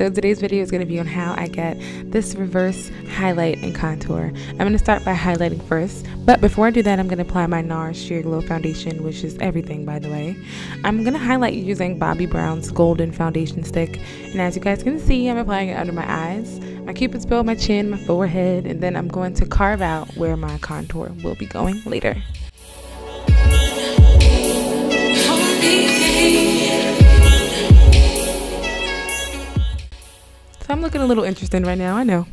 So today's video is going to be on how I get this reverse highlight and contour. I'm going to start by highlighting first, but before I do that, I'm going to apply my Nars Sheer Glow foundation, which is everything, by the way. I'm going to highlight using Bobbi Brown's golden foundation stick, and as you guys can see, I'm applying it under my eyes, my cupid's bow, my chin, my forehead, and then I'm going to carve out where my contour will be going later. So I'm looking a little interesting right now, I know.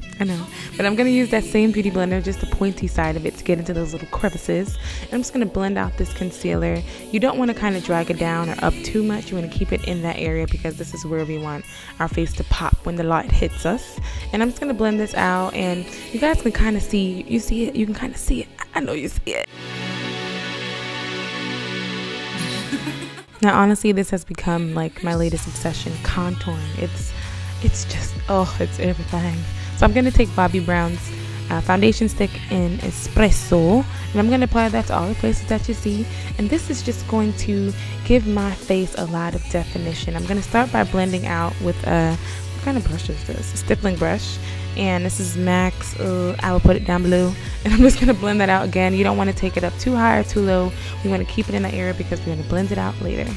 But I'm going to use that same beauty blender, just the pointy side of it, to get into those little crevices. And I'm just going to blend out this concealer. You don't want to kind of drag it down or up too much. You want to keep it in that area because this is where we want our face to pop when the light hits us. And I'm just going to blend this out, and you guys can kind of see, you see it? You can kind of see it. I know you see it. Now honestly, this has become like my latest obsession, contouring. It's just, oh, it's everything. So I'm going to take Bobbi Brown's foundation stick in Espresso, and I'm going to apply that to all the places that you see. And this is just going to give my face a lot of definition. I'm going to start by blending out with what kind of brush is this? A stippling brush. And this is MAC's, I will put it down below. And I'm just going to blend that out again. You don't want to take it up too high or too low. We want to keep it in that area because we're going to blend it out later.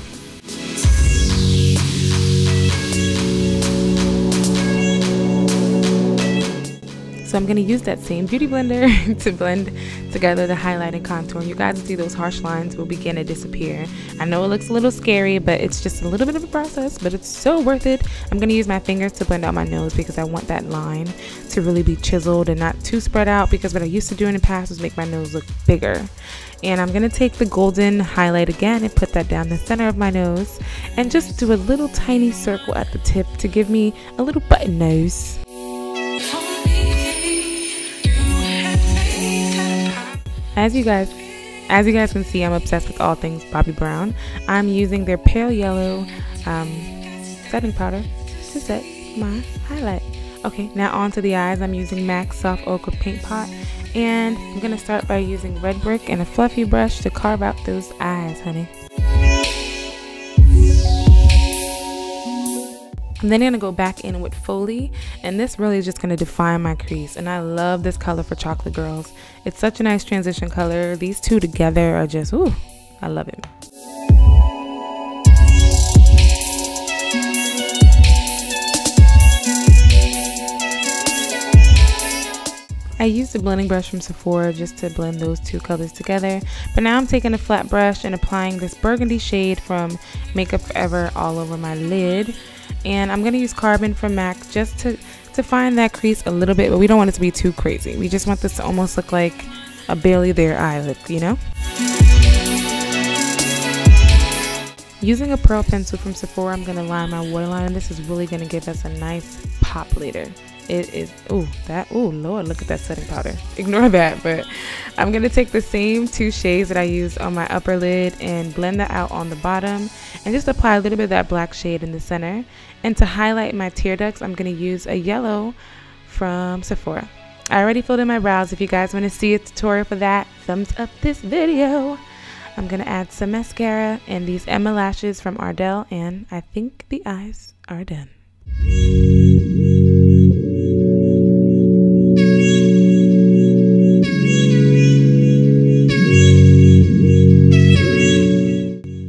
So I'm going to use that same beauty blender to blend together the highlight and contour. You guys see those harsh lines will begin to disappear. I know it looks a little scary, but it's just a little bit of a process, but it's so worth it. I'm going to use my fingers to blend out my nose because I want that line to really be chiseled and not too spread out, because what I used to do in the past was make my nose look bigger. And I'm going to take the golden highlight again and put that down the center of my nose and just do a little tiny circle at the tip to give me a little button nose. As you guys can see, I'm obsessed with all things Bobbi Brown. I'm using their Pale Yellow setting powder to set my highlight. Okay, now on to the eyes. I'm using MAC's Soft Ochre paint pot, and I'm going to start by using red brick and a fluffy brush to carve out those eyes, honey. I'm then going to go back in with Folie, and this really is just going to define my crease. And I love this color for chocolate girls. It's such a nice transition color. These two together are just, ooh, I love it. I used a blending brush from Sephora just to blend those two colors together, but now I'm taking a flat brush and applying this burgundy shade from MakeUpForever all over my lid. And I'm going to use Carbon from MAC just to find that crease a little bit, but we don't want it to be too crazy. We just want this to almost look like a barely there eye look, you know? Using a pearl pencil from Sephora, I'm going to line my waterline. This is really going to give us a nice pop later. It is, ooh, Lord, look at that setting powder. Ignore that, but I'm going to take the same two shades that I used on my upper lid and blend that out on the bottom and just apply a little bit of that black shade in the center. And to highlight my tear ducts, I'm going to use a yellow from Sephora. I already filled in my brows. If you guys want to see a tutorial for that, thumbs up this video. I'm going to add some mascara and these Emma lashes from Adrell, and I think the eyes are done.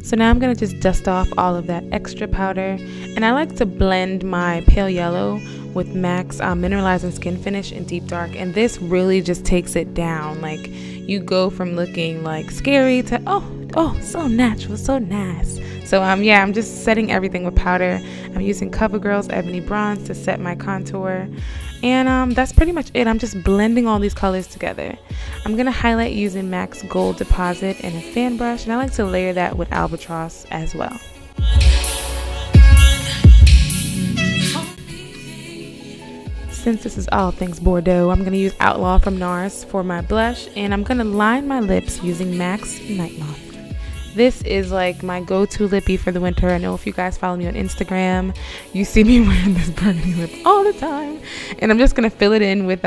So now I'm going to just dust off all of that extra powder, and I like to blend my Pale Yellow with MAC's Mineralizing Skin Finish in Deep Dark, and this really just takes it down. Like, you go from looking like scary to oh, so natural, so nice. So yeah, I'm just setting everything with powder. I'm using CoverGirl's Ebony Bronze to set my contour, and that's pretty much it. I'm just blending all these colors together. I'm gonna highlight using MAC's Gold Deposit and a fan brush, and I like to layer that with Albatross as well. Since this is all things Bordeaux, I'm going to use Outlaw from Nars for my blush, and I'm going to line my lips using MAC's Nightmoth. This is like my go-to lippy for the winter. I know if you guys follow me on Instagram, you see me wearing this burgundy lip all the time. And I'm just going to fill it in with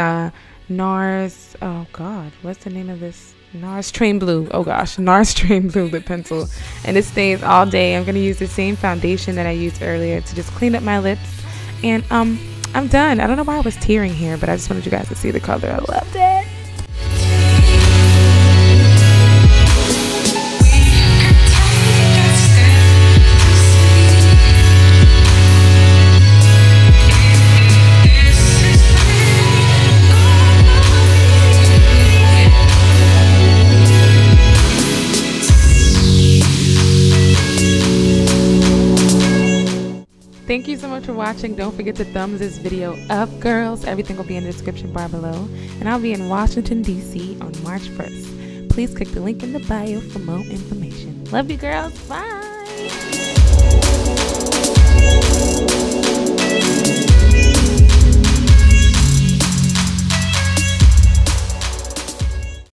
Nars, oh god, what's the name of this? Nars Train Blue. Oh gosh, Nars Train Blue lip pencil. And it stays all day. I'm going to use the same foundation that I used earlier to just clean up my lips. And I'm done. I don't know why I was tearing here, but I just wanted you guys to see the color. I loved it. Thank you so much for watching. Don't forget to thumbs this video up, girls. Everything will be in the description bar below. And I'll be in Washington, D.C. on March 1st. Please click the link in the bio for more information. Love you, girls. Bye.